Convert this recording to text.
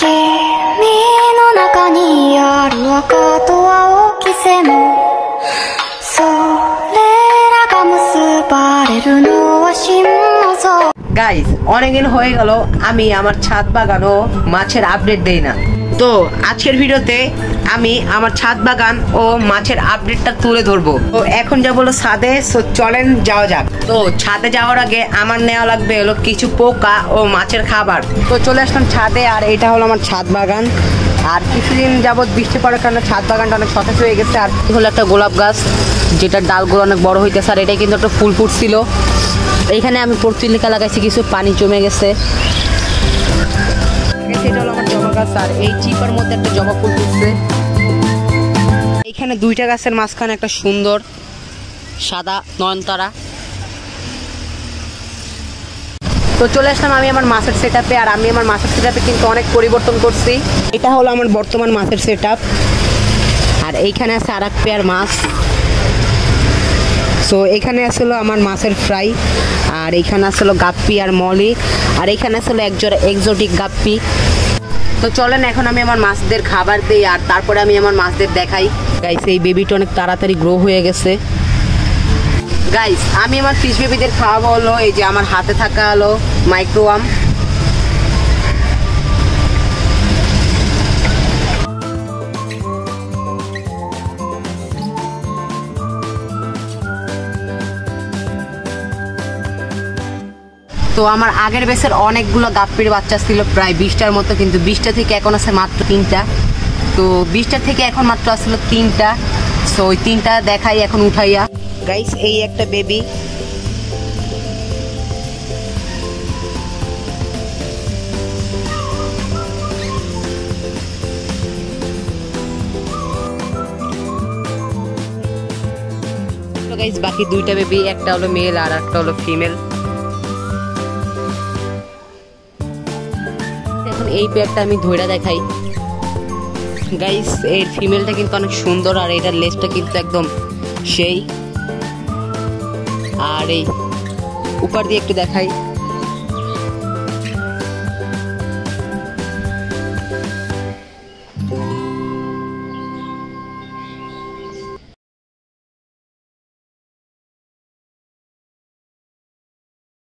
君の中にある赤と青き線それらが結ばれるのは心の像গাইস অনেকদিন হয়ে গেল আমি আমার ছাদ বাগান ও মাছের আপডেট দেই না। তো আজকের ভিডিওতে আমি আমার ছাদ বাগান ও মাছের আপডেটটা তুলে ধরবো। তো এখন যা বলো ছাদে, সো চলেন যাওয়া যাক। তো ছাদে যাওয়ার আগে আমার নেওয়া লাগবে হলো কিছু পোকা ও মাছের খাবার। তো চলে আসলাম ছাদে, আর এটা হলো আমার ছাদ বাগান। আর কিছুদিন যাবত বৃষ্টি পড়ার কারণে ছাদ বাগানটা অনেক সতেজ হয়ে গেছে। আর হলো একটা গোলাপ গাছ, যেটার ডালগুলো অনেক বড় হইতেছে, আর এটা কিন্তু একটা ফুল ফুটছিল। এইখানে আমি পর্তুলিকা লাগাইছি, কিছু পানি জমে গেছে। এটা হলো আমার জবা গাছ, আর এই চিপার মধ্যে একটা জবা ফুল ফুটছে। এইখানে দুইটা গাছের মাঝখানে একটা সুন্দর সাদা নয়নতারা। তো চলে আসলাম আমি আমার মাছের সেটআপে। আর আমি আমার মাছের সেটআপে কিন্তু অনেক পরিবর্তন করছি। এটা হলো আমার বর্তমান মাছের সেটআপ। আর এইখানে আছে আর এক পেয়ার মাছ। সো এখানে আসলো আমার মাছের ফ্রাই, আর এইখানে আসলো গাপ্পি আর মলি, আর এইখানে আসলো একজোড়া এক্সোটিক গাপ্পি। তো চলেন এখন আমি আমার মাছদের খাবার দিই, আর তারপরে আমি আমার মাছদের দেখাই। গাইস এই বেবিটা অনেক তাড়াতাড়ি গ্রো হয়ে গেছে। গাইস আমি আমার ফিশ বেবিদের খাওয়াবো হলো এই যে আমার হাতে থাকা হলো মাইক্রোওয়াম। তো আমার আগের বেসের অনেকগুলো গাপ্পির বাচ্চা ছিল, প্রায় 20টার মতো, কিন্তু 20টা থেকে এখন আছে মাত্র 3টা। তো 20টা থেকে এখন মাত্র আসলে 3টা। সো ওই 3টা দেখাই এখন উঠাইয়া। গাইস এই একটা বেবি, গাইস বাকি 2টা বেবি, একটা হলো মেল আর একটা হলো ফিমেল। এখন এই পেয়ারটা আমি ধইরা দেখাই। গাইস এর ফিমেলটা কিন্তু অনেক সুন্দর, আর এটার লেজটা কিন্তু একদম সেই। আর এই উপর দিয়ে একটু দেখাই।